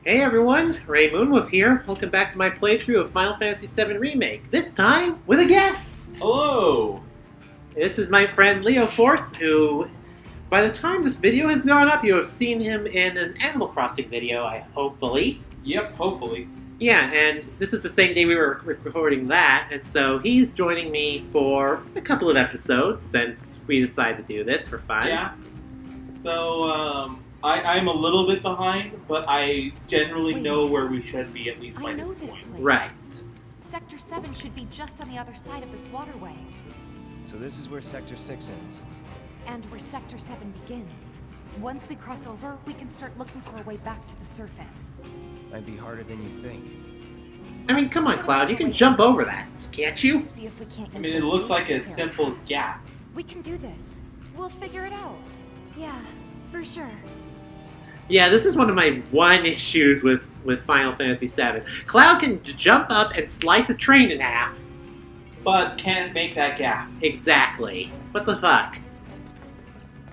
Hey everyone, MoonWuff here. Welcome back to my playthrough of Final Fantasy VII Remake. This time with a guest. Hello. This is my friend Leo Force, who, by the time this video has gone up, you have seen him in an Animal Crossing video. Hopefully. Yep, hopefully. Yeah, and this is the same day we were recording that, and so he's joining me for a couple of episodes since we decided to do this for fun. Yeah. So, I'm a little bit behind, but I generally know where we should be at least by this point. Right. Sector 7 should be just on the other side of this waterway. So this is where Sector 6 ends. And where Sector 7 begins. Once we cross over, we can start looking for a way back to the surface. Might be harder than you think. I mean, come on, Cloud, you can jump over that, can't you? See if we can't I mean, it looks like a simple gap. We can do this. We'll figure it out. Yeah, for sure. Yeah, this is one of my issues with Final Fantasy VII. Cloud can jump up and slice a train in half. But can't make that gap. Exactly. What the fuck?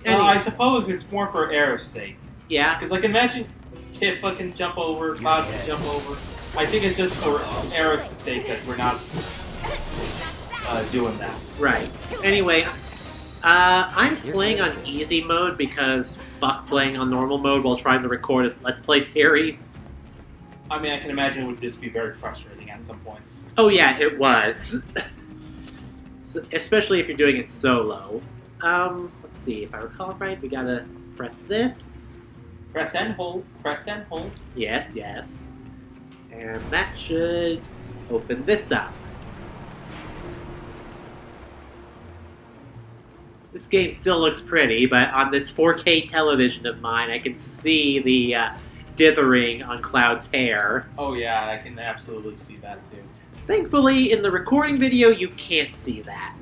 Well, I suppose it's more for Aerith's sake. Yeah. Because, like, imagine Tifa can jump over, Cloud can jump over. I think it's just for Aerith's sake that we're not doing that. Right. Anyway, I'm playing on easy mode because fuck playing on normal mode while trying to record a Let's Play series. I mean, I can imagine it would just be very frustrating at some points. Oh yeah, it was. Especially if you're doing it solo. Let's see, if I recall right, we gotta press this. Press and hold, press and hold. Yes, yes. And that should open this up. This game still looks pretty, but on this 4K television of mine, I can see the dithering on Cloud's hair. Oh yeah, I can absolutely see that too. Thankfully, in the recording video, you can't see that.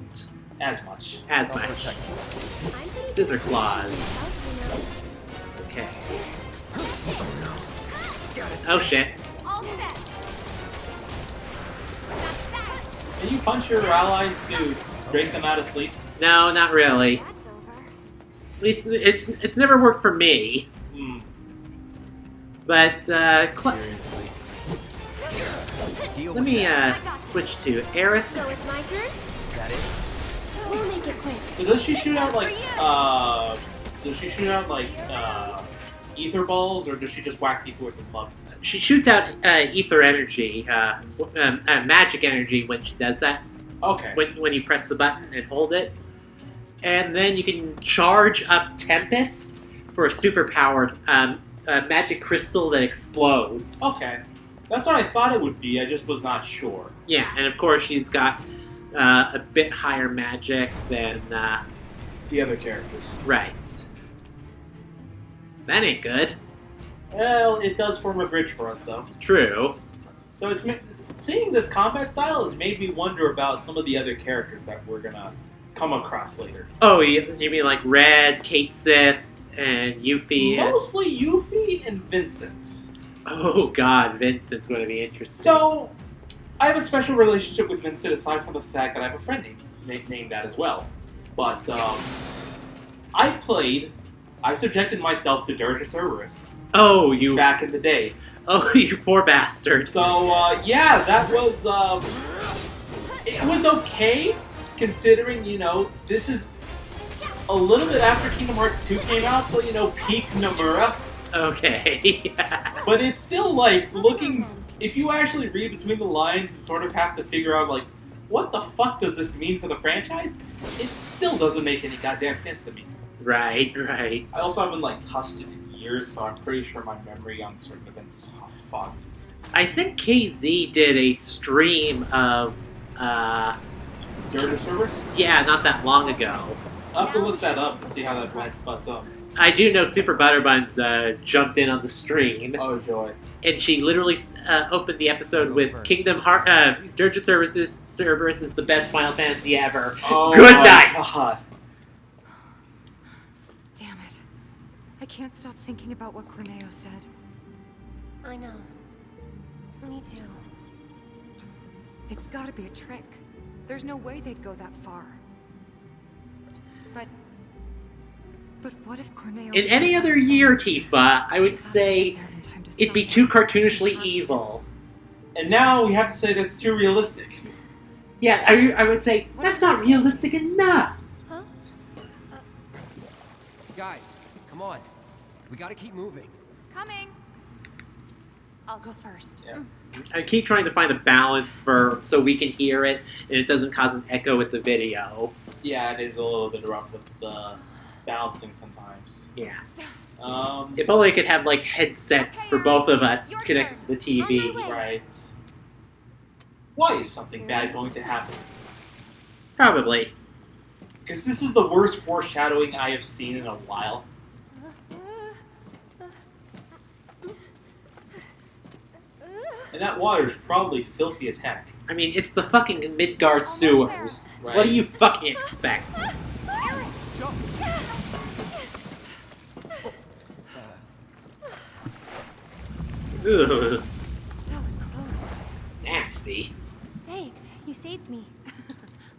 As much. As much. Scissor claws. Okay. Oh shit. Can you punch your allies to break them out of sleep? No, not really. At least it's never worked for me. Hmm. But Seriously. let me switch to Aerith. So it's my turn? Got it? We'll make it quick. So does she shoot out like ether balls, or does she just whack people with the club? She shoots out ether energy, magic energy when she does that. Okay. When you press the button and hold it. And then you can charge up Tempest for a superpowered magic crystal that explodes. Okay. That's what I thought it would be, I just was not sure. Yeah, and of course she's got a bit higher magic than... the other characters. Right. That ain't good. Well, it does form a bridge for us, though. True. So seeing this combat style has made me wonder about some of the other characters that we're gonna come across later. Oh, you mean like Red, Kate Sith, and Yuffie? Mostly Yuffie and Vincent. Oh god, Vincent's going to be interesting. So, I have a special relationship with Vincent aside from the fact that I have a friend named that as well. But, I subjected myself to Dirge Cerberus. Oh, you... Back in the day. Oh, you poor bastard. So, yeah, that was, it was okay, considering, this is a little bit after Kingdom Hearts 2 came out, so, peak Nomura. Okay. But it's still, like, if you actually read between the lines and sort of have to figure out, like, what the fuck does this mean for the franchise? It still doesn't make any goddamn sense to me. Right, right. I also haven't, like, touched it in years, so I'm pretty sure my memory on certain events is foggy. I think KZ did a stream of, Dirge Cerberus? yeah, not that long ago. I'll have to look that up and see how that went, but, I do know Super Butterbuns jumped in on the stream. oh joy. And she literally opened the episode with first. Kingdom Hearts. Dirge Cerberus is the best Final Fantasy ever. Oh Good my night. God. Damn it. I can't stop thinking about what Corneo said. I know. Me too. It's gotta be a trick. There's no way they'd go that far. But what if Corneo... In any other year, Tifa, I would say It'd be too cartoonishly evil. And now we have to say that's too realistic. Yeah, I would say, that's not realistic enough. Huh? Guys, come on. We gotta keep moving. Coming. I'll go first. Yeah. I keep trying to find a balance so we can hear it, and it doesn't cause an echo with the video. Yeah, it is a little bit rough with the balancing sometimes. Yeah. If If only I could have, like, headsets for both of us Your connected to the TV. On my way. right. Why is something bad going to happen? Probably. Because this is the worst foreshadowing I have seen in a while. And that water is probably filthy as heck. I mean, it's the fucking Midgar sewers. Right. What do you fucking expect? Jump! Ugh, That was close. nasty. Thanks, you saved me.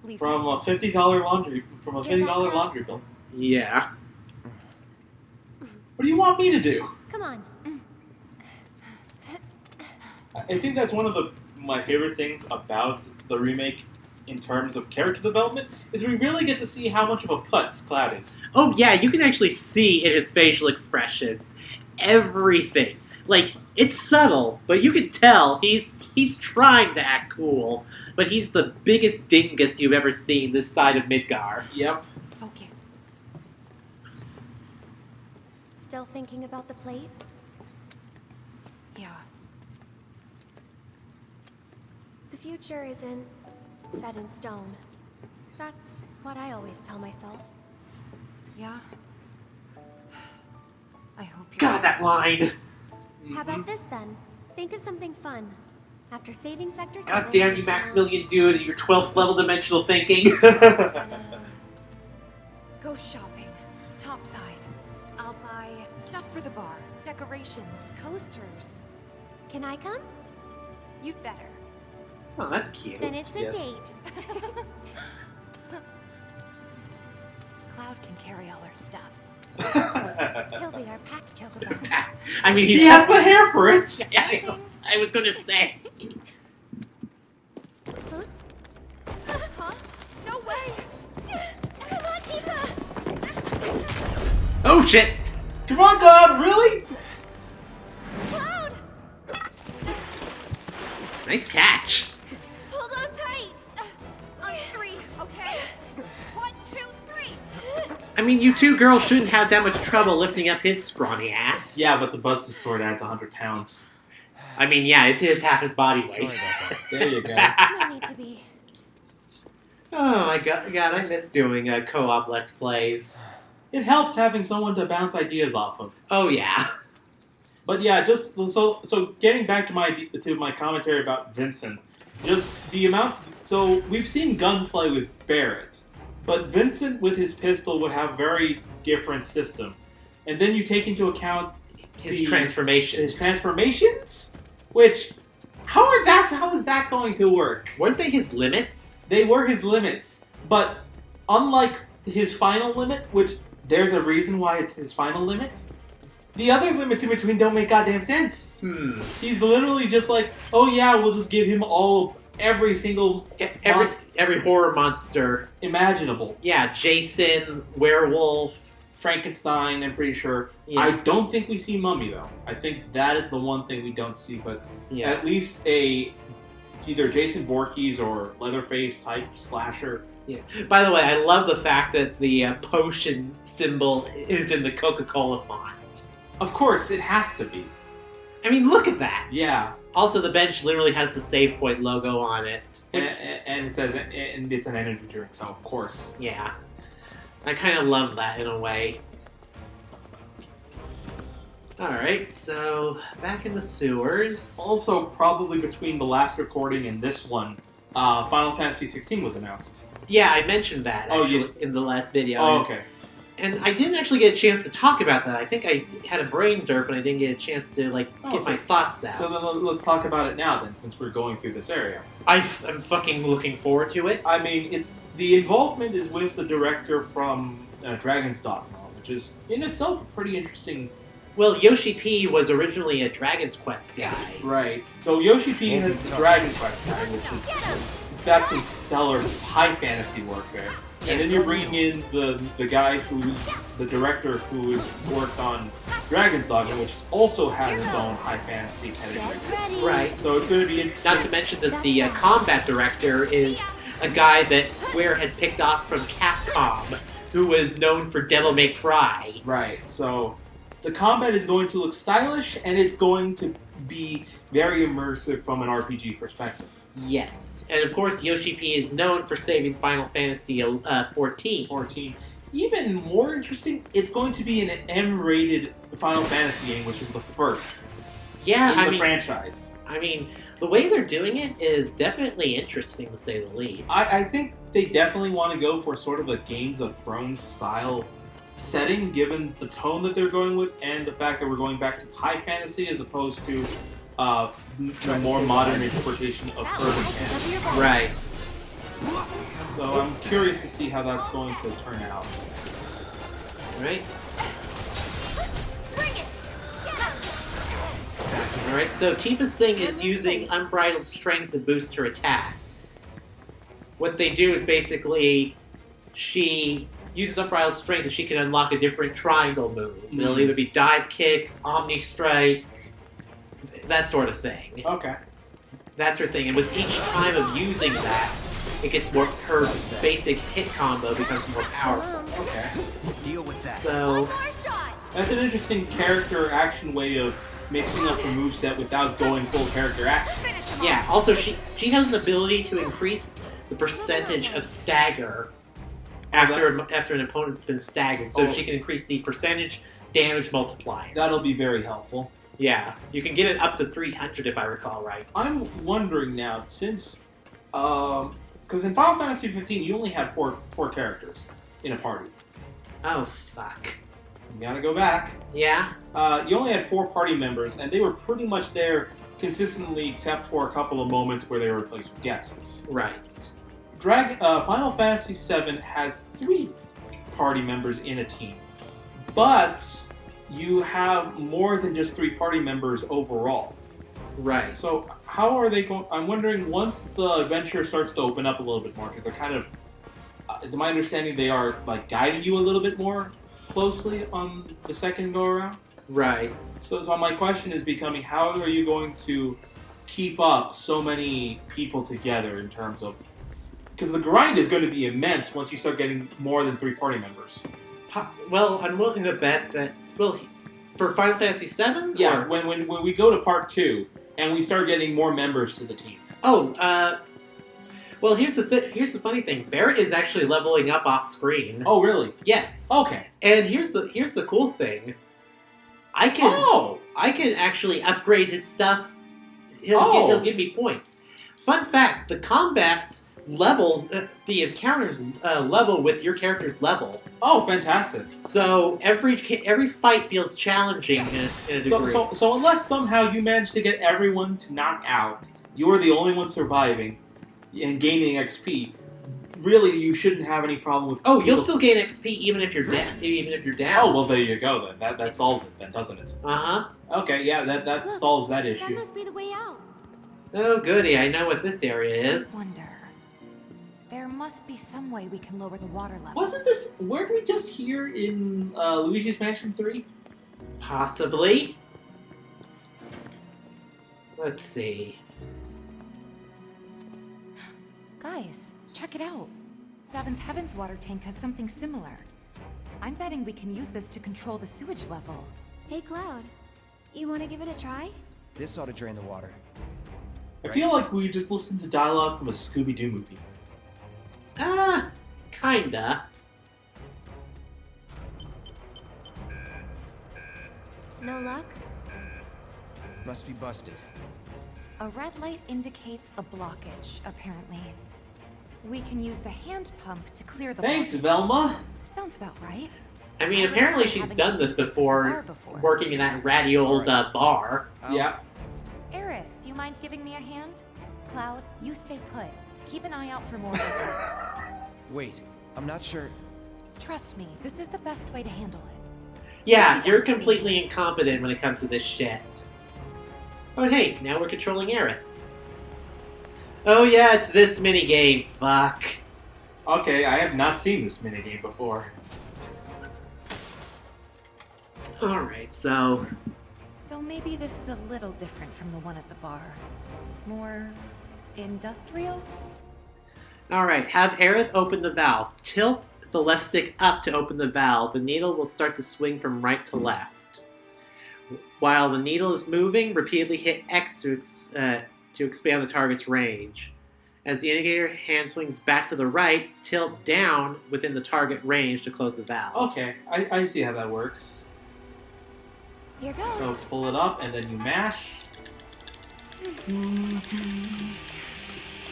Least From a $50 laundry bill. Yeah. What do you want me to do? Come on. I think that's one of my favorite things about the remake in terms of character development is we really get to see how much of a putz Cloud is. Oh yeah, you can actually see in his facial expressions everything. Like, it's subtle, but you can tell he's trying to act cool, but he's the biggest dingus you've ever seen this side of Midgar. Yep. focus. Still thinking about the plate? Yeah. The future isn't set in stone. That's what I always tell myself. Yeah. I hope you're God, that line! How about this then? Think of something fun. After saving Sector 7... God damn you, Maximilian dude, and your 12th level dimensional thinking. Go shopping. Topside. I'll buy stuff for the bar, decorations, coasters. Can I come? You'd better. Oh, that's cute. Then it's a Yes. date. Cloud can carry all our stuff. He'll be our pack chocobo. I mean, He has the hair for it! Yeah, I was going to say. Huh? Huh? No way! Come on, Tifa! Oh shit! Come on, Cloud, really? Cloud! Nice catch. Hold on tight! On three, okay? 1, 2, 3. I mean, you two girls shouldn't have that much trouble lifting up his scrawny ass. Yeah, but the Buster Sword adds 100 pounds. I mean, yeah, it is half his body weight. Sorry about that. There you go. No need to be. Oh my god, I miss doing co-op Let's Plays. It helps having someone to bounce ideas off of. Oh yeah. But yeah, just so getting back to my commentary about Vincent, just the amount. So we've seen gunplay with Barrett, but Vincent with his pistol would have a very different system, and then you take into account His transformations. his transformations, which how is that going to work? Weren't they his limits? They were his limits, but unlike his final limit, which there's a reason why it's his final limit. The other limits in between don't make goddamn sense. He's literally just like, oh yeah, we'll just give him every single Every horror monster. imaginable. Yeah, Jason, werewolf. Frankenstein, I'm pretty sure. Yeah. I don't think we see Mummy though. I think that is the one thing we don't see, but Yeah. at least either Jason Voorhees or Leatherface type slasher. Yeah. By the way, I love the fact that the potion symbol is in the Coca-Cola font. Of course, it has to be. I mean, look at that. Yeah. Also, the bench literally has the Save Point logo on it. And it says, and it's an energy drink, so of course. Yeah. I kind of love that in a way. Alright, so back in the sewers. Also, probably between the last recording and this one, Final Fantasy 16 was announced. Yeah, I mentioned that Oh, actually you- in the last video. Oh, okay. And I didn't actually get a chance to talk about that. I think I had a brain derp and I didn't get a chance to get my thoughts out. So then let's talk about it now then, since we're going through this area. I'm fucking looking forward to it. I mean, the involvement is with the director from Dragon's Dogma, which is in itself a pretty interesting Well, Yoshi P was originally a Dragon's Quest guy. Right. So Yoshi P has the Dragon Quest guy, which is that's some stellar high fantasy work there. And then you're bringing in the guy who's the director who has worked on Dragon's Dogma, which also has its own high fantasy pedigree. Right. So it's going to be interesting. Not to mention that the combat director is a guy that Square had picked off from Capcom, who was known for Devil May Cry. Right. So the combat is going to look stylish, and it's going to be very immersive from an RPG perspective. Yes. And of course, Yoshi P is known for saving Final Fantasy 14. 14. Even more interesting, it's going to be an M-rated Final Fantasy game, which is the first in the franchise. I mean, the way they're doing it is definitely interesting, to say the least. I think they definitely want to go for sort of a Games of Thrones style setting, given the tone that they're going with, and the fact that we're going back to high fantasy as opposed to a more modern interpretation of urban fantasy. Right. So I'm curious to see how that's going to turn out. Right. Alright, so Tifa's thing is using unbridled strength to boost her attacks. What they do is basically she uses unbridled strength and she can unlock a different triangle move. It'll either be dive kick, omni strike, that sort of thing. Okay. That's her thing, and with each time of using that, it gets more. Her basic hit combo becomes more powerful. Okay. Deal with that. So That's an interesting character action way of mixing up the moveset without going full character action. yeah. Also, she has an ability to increase the percentage of stagger after an opponent's been staggered, so she can increase the percentage damage multiplier. That'll be very helpful. Yeah, you can get it up to 300 if I recall right. I'm wondering now, since because in Final Fantasy 15 you only had four characters in a party. Oh fuck. You gotta go back. Yeah. You only had 4 party members, and they were pretty much there consistently, except for a couple of moments where they were replaced with guests. Right. Final Fantasy VII has 3 party members in a team, but you have more than just 3 party members overall. Right. So how are they going? I'm wondering, once the adventure starts to open up a little bit more, because they're kind of, to my understanding, they are like guiding you a little bit more closely on the second go around. Right. So my question is becoming, how are you going to keep up so many people together in terms of, because the grind is going to be immense once you start getting more than 3 party members. Well, I'm willing to bet that. Well, for Final Fantasy VII. Yeah, or? when we go to part 2 and we start getting more members to the team. Oh, well, here's the funny thing. Barrett is actually leveling up off screen. Oh, really? Yes. Okay. And here's the cool thing. I can actually upgrade his stuff. He'll give me points. Fun fact: the combat levels, the encounters level with your character's level. Oh, fantastic! So every fight feels challenging in a degree. So unless somehow you manage to get everyone to knock out, you're the only one surviving and gaining XP. Really, you shouldn't have any problem with. Oh, you'll still gain XP even if you're down. Oh, well, there you go then. That solves it then, doesn't it? Okay, yeah, that Look, solves that issue. That must be the way out. Oh, goody! I know what this area is. I wonder. There must be some way we can lower the water level. Wasn't this? Weren't we just here in Luigi's Mansion 3? Possibly. Let's see. Guys, check it out. Seventh Heaven's water tank has something similar. I'm betting we can use this to control the sewage level. Hey, Cloud. You want to give it a try? This ought to drain the water. I feel like we just listened to dialogue from a Scooby-Doo movie. Kinda. No luck? Must be busted. A red light indicates a blockage, apparently. We can use the hand pump to clear the Thanks, blockage. Velma! Sounds about right. I mean, apparently she's done this before, working in that ratty old bar. Yeah. Aerith, you mind giving me a hand? Cloud, you stay put. Keep an eye out for more lights. Wait, I'm not sure. Trust me, this is the best way to handle it. Yeah, you're completely incompetent when it comes to this shit. Oh, and hey, now we're controlling Aerith. Oh yeah, it's this minigame. Fuck. Okay, I have not seen this minigame before. Alright, so... So maybe this is a little different from the one at the bar. More industrial? Alright, have Aerith open the valve. Tilt the left stick up to open the valve. The needle will start to swing from right to left. While the needle is moving, repeatedly hit X to expand the target's range. As the indicator hand swings back to the right, tilt down within the target range to close the valve. Okay, I see how that works. Here goes. So pull it up, and then you mash. And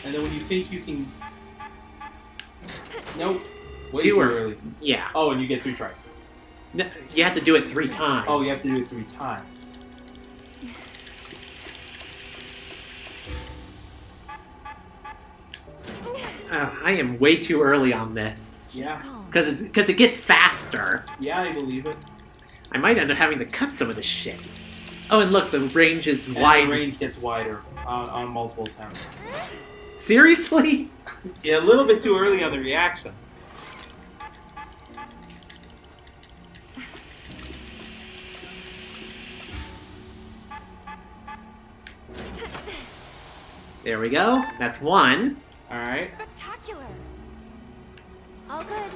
then when you think you can... Nope. Way too early. Yeah. Oh, and you get 3 tries. No, you have to do it 3 times. Oh, you have to do it 3 times. I am way too early on this. Yeah. Because it gets faster. Yeah, I believe it. I might end up having to cut some of this shit. Oh, and look, the range is And wide. the range gets wider on multiple attempts. Seriously? Yeah, a little bit too early on the reaction. There we go. That's 1. Alright. Spectacular. All good.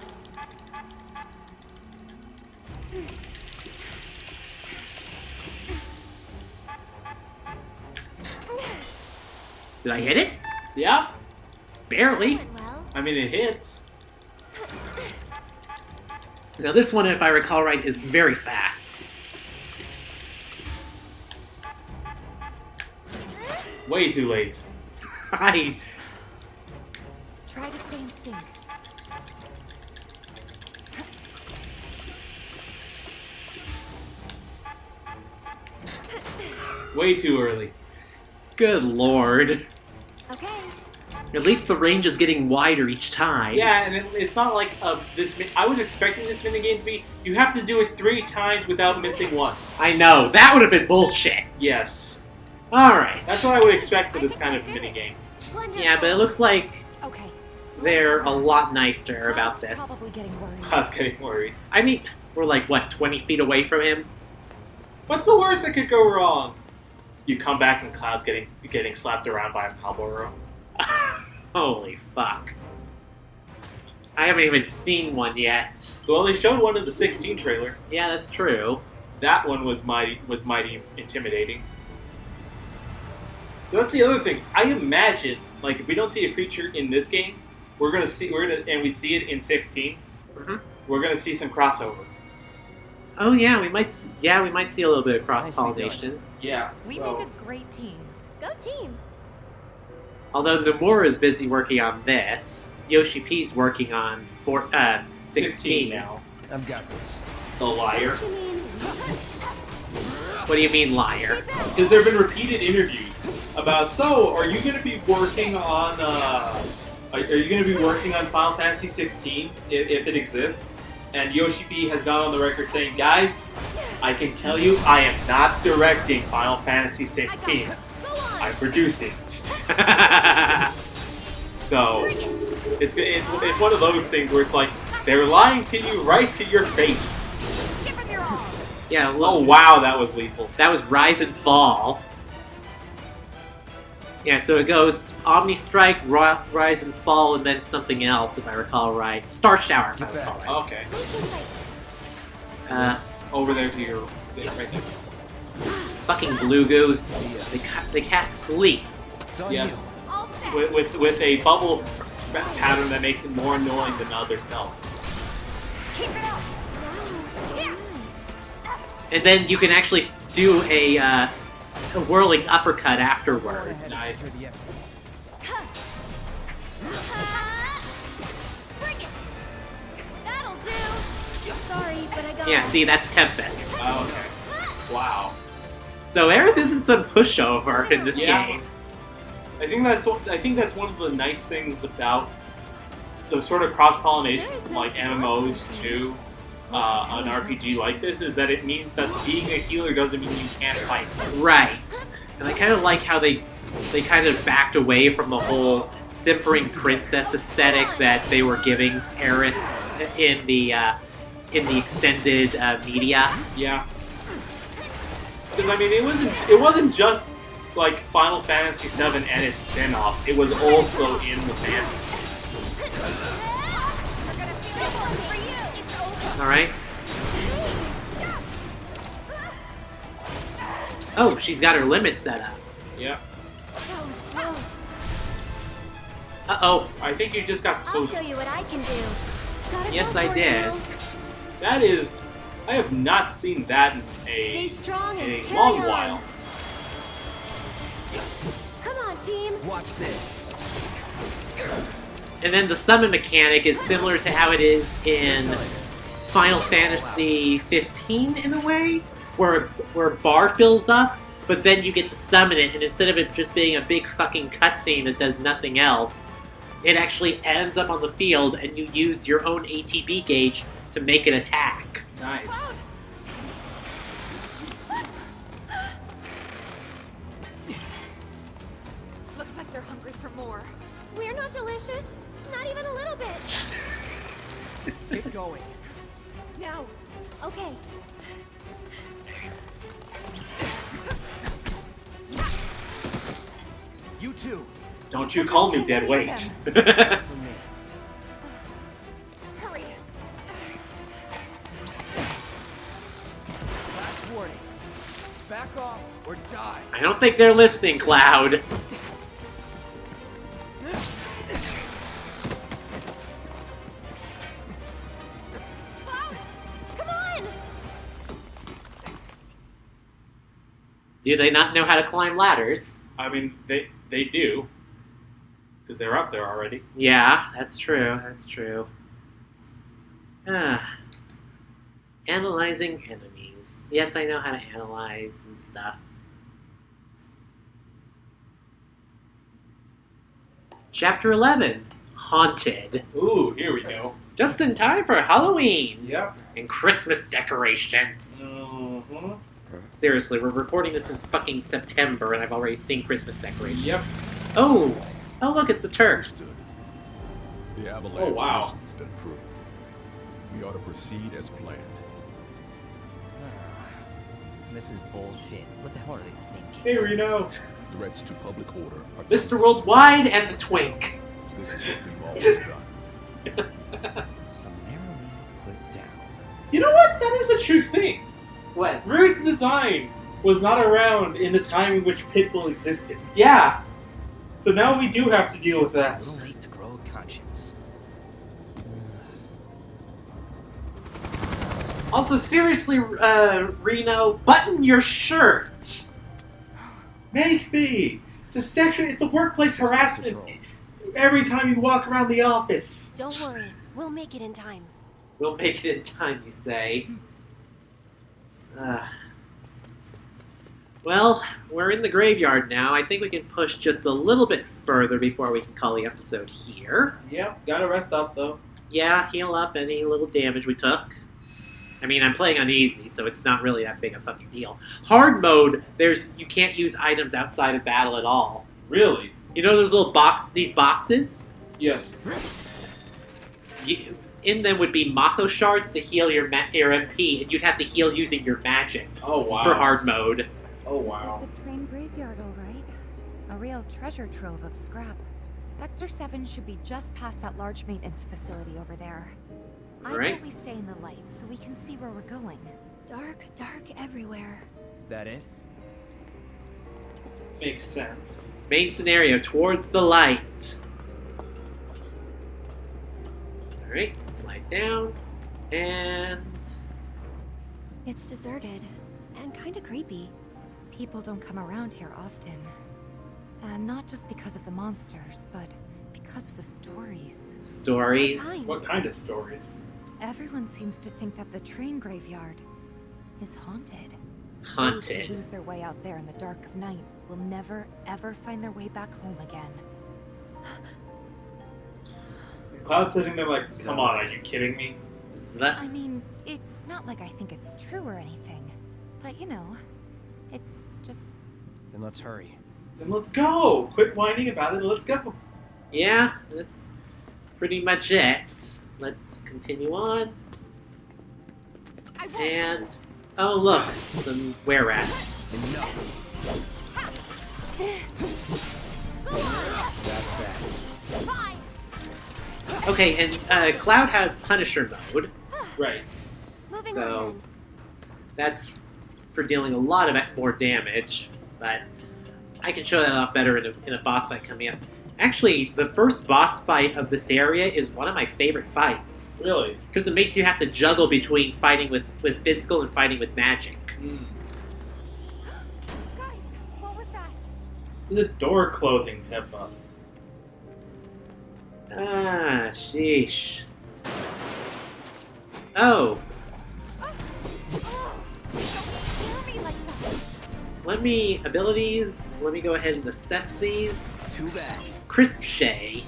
Did I hit it? Yeah. Barely. Went well. I mean, it hits. Now this one, if I recall right, is very fast. Way too late. I... Try to stay in sync. Way too early. Good lord. Okay. At least the range is getting wider each time. Yeah, and it's not like this. I was expecting this minigame to be. You have to do it 3 times without missing once. I know. That would have been bullshit. Yes. Alright. That's what I would expect for this kind of minigame. Wonderful. Yeah, but it looks like Okay. they're a lot nicer about Cloud's this. Probably getting worried. Cloud's getting worried. I mean, we're like, what, 20 feet away from him? What's the worst that could go wrong? You come back and Cloud's getting slapped around by a Malboro. Holy fuck. I haven't even seen one yet. Well, they showed one in the 16 trailer. Yeah, that's true. That one was mighty intimidating. That's the other thing. I imagine, like, if we don't see a creature in this game, and we see it in 16. Mhm. We're gonna see some crossover. Oh yeah, we might see a little bit of cross-pollination. Yeah. We so make a great team. Go team. Although Nomura is busy working on this, Yoshi P's working on 16 now. I've got this. The liar. What you mean? What do you mean, liar? Because there have been repeated interviews about. So, are you going to be working on? Are you going to be working on Final Fantasy 16 if it exists? And Yoshi P has gone on the record saying, "Guys, I can tell you, I am not directing Final Fantasy 16. I'm producing it." So, it's one of those things where it's like they're lying to you right to your face. Give him your all. Yeah, Oh wow, that was lethal. that was Rise and Fall. Yeah, so it goes Omni Strike, Rise and Fall, and then something else, if I recall right. Star Shower, if I recall right. Okay, over there to your right there. Fucking Blue Goose. They cast Sleep. It's on Yes, All set. with a bubble pattern that makes it more annoying than other spells. Keep it up. And then you can actually do a whirling uppercut afterwards. Nice. you. Bring it. That'll do. Sorry, but I got. Yeah, see, that's Tempest. Oh, okay. Wow. So Aerith isn't some pushover in this Yeah. game. I think that's one of the nice things about the sort of cross pollination from like MMOs to an RPG like this is that it means that being a healer doesn't mean you can't fight. Right. And I kind of like how they kind of backed away from the whole simpering princess aesthetic that they were giving Aerith in the extended media. Yeah. Because I mean, it wasn't just like Final Fantasy VII and its spin-off. It was also in the fandom. All right. Oh, she's got her limit set up. Yeah. That was close. Uh-oh. I think you just got I'll told. show you what I can do. Gotta Yes, go I for it did. now. That is, I have not seen that in Stay strong and a carry long on. while. Come on, team. Watch this. And then the summon mechanic is similar to how it is in Final Fantasy 15 in a way, where a bar fills up, but then you get to summon it, and instead of it just being a big fucking cutscene that does nothing else, it actually ends up on the field, and you use your own ATB gauge to make an attack. Nice. Looks like they're hungry for more. We're not delicious. Not even a little bit. Get going. Now! Okay. You too. Don't you call me dead weight. For me. Hurry! Last warning. Back off or die. I don't think they're listening, Cloud. Cloud, come on! Do they not know how to climb ladders? I mean, they do. Because they're up there already. Yeah, that's true. That's true. Analyzing enemies. Yes, I know how to analyze and stuff. Chapter 11. Haunted. Ooh, here we go. Just in time for Halloween Yep. and Christmas decorations. Mm-hmm. Seriously, we're recording this since fucking September and I've already seen Christmas decorations. Yep. Oh, look, it's the Turks. The avalanche Oh, wow. mission has been approved. We ought to proceed as planned. This is bullshit. What the hell are they thinking? Hey, Reno. Threats to public order are Mr. tense. Worldwide and the Twink. This is what we've always done. Summarily put down. You know what? That is a true thing. What? Rude's design was not around in the time in which Pitbull existed. Yeah. So now we do have to deal with that. It's a little late to grow a conscience. Also, seriously, Reno, button your shirt. Make me! It's a workplace harassment Control. every time you walk around the office. Don't worry. We'll make it in time. We'll make it in time, you say. Well, we're in the graveyard now. I think we can push just a little bit further before we can call the episode here. Yep, gotta rest up though. Yeah, heal up any little damage we took. I mean, I'm playing on easy, so it's not really that big a fucking deal. Hard mode, you can't use items outside of battle at all. Really? You know those little these boxes? Yes. In them would be Mako shards to heal your MP, and you'd have to heal using your magic Oh wow. for hard mode. Oh wow. This is the train graveyard, all right. A real treasure trove of scrap. Sector 7 should be just past that large maintenance facility over there. I Alright. hope we stay in the light so we can see where we're going. Dark everywhere. That it? Makes sense. Main scenario, towards the light. Alright, slide down. And... It's deserted and kind of creepy. People don't come around here often. Not just because of the monsters, but because of the stories. stories. Fine. What kind of stories? Everyone seems to think that the train graveyard is haunted. Those who Haunted. lose their way out there in the dark of night will never, ever find their way back home again. Cloud's sitting there like, come on, are you kidding me? Is that... I mean, It's not like I think it's true or anything. But you know, it's just... Then let's hurry. Then let's go! Quit whining about it and let's go! Yeah, that's pretty much it. Let's continue on. I won't And lose. oh look, some were-rats. Enough. Go on! That's that. Bye! Okay, and Cloud has Punisher mode, Right. Moving So- on that's for dealing a lot of more damage, but I can show that off better in a boss fight coming up. Actually, the first boss fight of this area is one of my favorite fights, Really? because it makes you have to juggle between fighting with physical and fighting with magic. Hmm. then. Guys, what was that? The door closing, Tifa. Ah, sheesh. Oh, Don't scare me like that. let me go ahead and assess these. Too bad. Crisp Shay.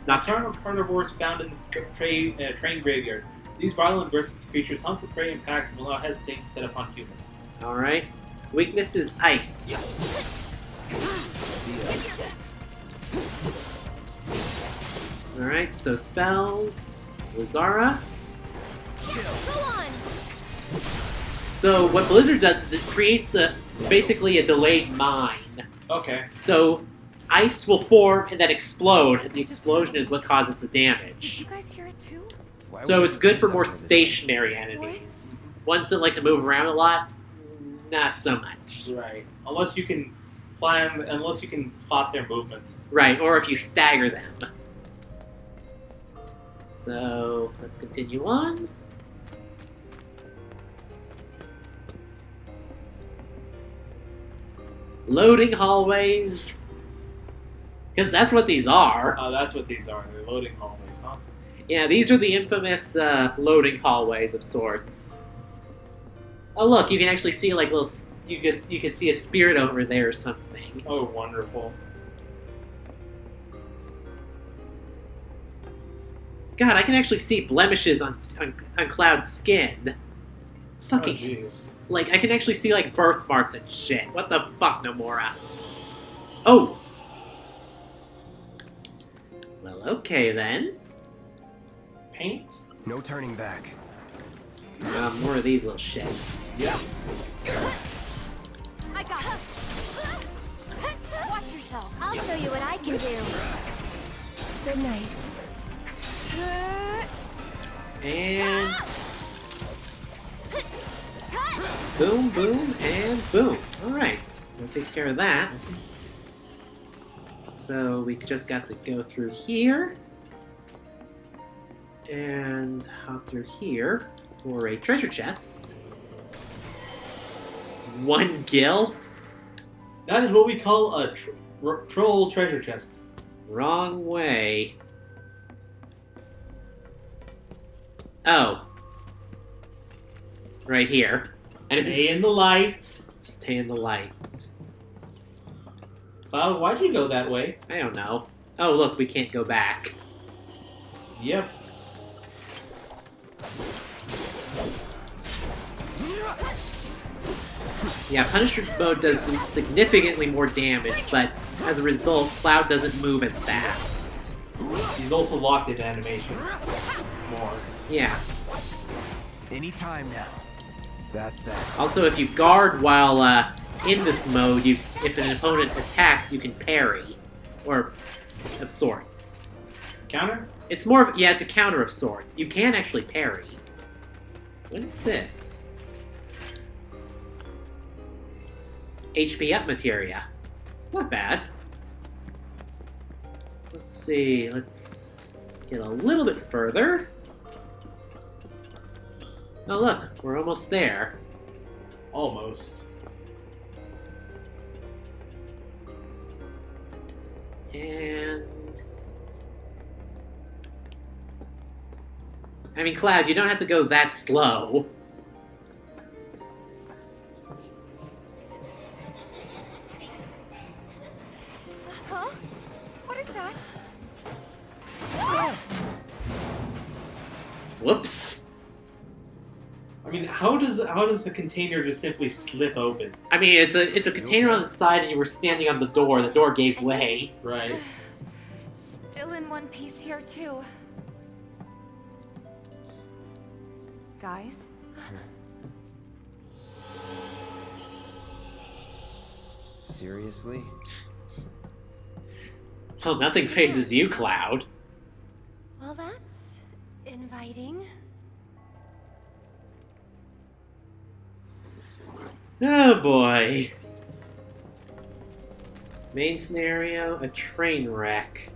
Nocturnal carnivores found in the train graveyard. These violent aggressive creatures hunt for prey in packs and will not hesitate to set upon humans. Alright. Weakness is ice. Alright, so spells. Lazara. Go on! So what Blizzard does is it creates basically a delayed mine. Okay. So ice will form and then explode, and the explosion is what causes the Did damage. you guys hear it too? Why So would it's good for the more fence over this stationary enemies. Ones that like to move around a lot, not so much. Right. Unless you can plot their movement. Right, or if you stagger them. So let's continue on. Loading hallways. Because that's what these are. Oh, that's what these are. They're loading hallways, huh? Yeah, these are the infamous loading hallways of sorts. Oh look, you can actually see like little... You can see a spirit over there or something. Oh, wonderful. God, I can actually see blemishes on Cloud's skin. Fucking... Oh, jeez. Like, I can actually see, like, birthmarks and shit. What the fuck, Nomura? Oh! Well, okay, then. Paint? No turning back. More of these little shits. Yeah. I got it. Watch yourself. I'll show you what I can do. Good night. And... boom, boom, and boom. Alright, that takes care of that. So we just got to go through here. And hop through here for a treasure chest. 1 gil? That is what we call a troll treasure chest. Wrong way. Oh. Right here. And Stay in the light. Stay in the light. Cloud, why'd you go that way? I don't know. Oh, look, we can't go back. Yep. Yeah, Punisher mode does significantly more damage, but as a result, Cloud doesn't move as fast. He's also locked in animations. More. Yeah. Any time now. That's that. Also, if you guard while in this mode, if an opponent attacks, you can parry. Or of sorts. Counter? It's more of, yeah, it's a counter of sorts. You can actually parry. What is this? HP up materia. Not bad. Let's see, let's get a little bit further. Oh look, we're almost there. Almost. And... I mean, Cloud, you don't have to go that slow. Huh? What is that? Whoops. I mean, how does a container just simply slip open? I mean, it's a container on the side, and you were standing on the door. The door gave way. Right. Still in one piece here, too. Guys? Seriously? Well, nothing phases you, Cloud. Well, that's inviting. Oh boy. Main scenario, a train wreck.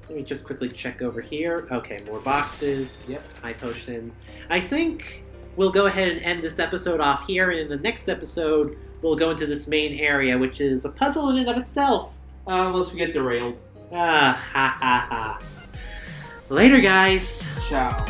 Let me just quickly check over here. Okay, more boxes. Yep, high potion. I think we'll go ahead and end this episode off here, and in the next episode, we'll go into this main area, which is a puzzle in and of itself. Unless we get derailed. Ah, ha ha ha. Later, guys. Ciao.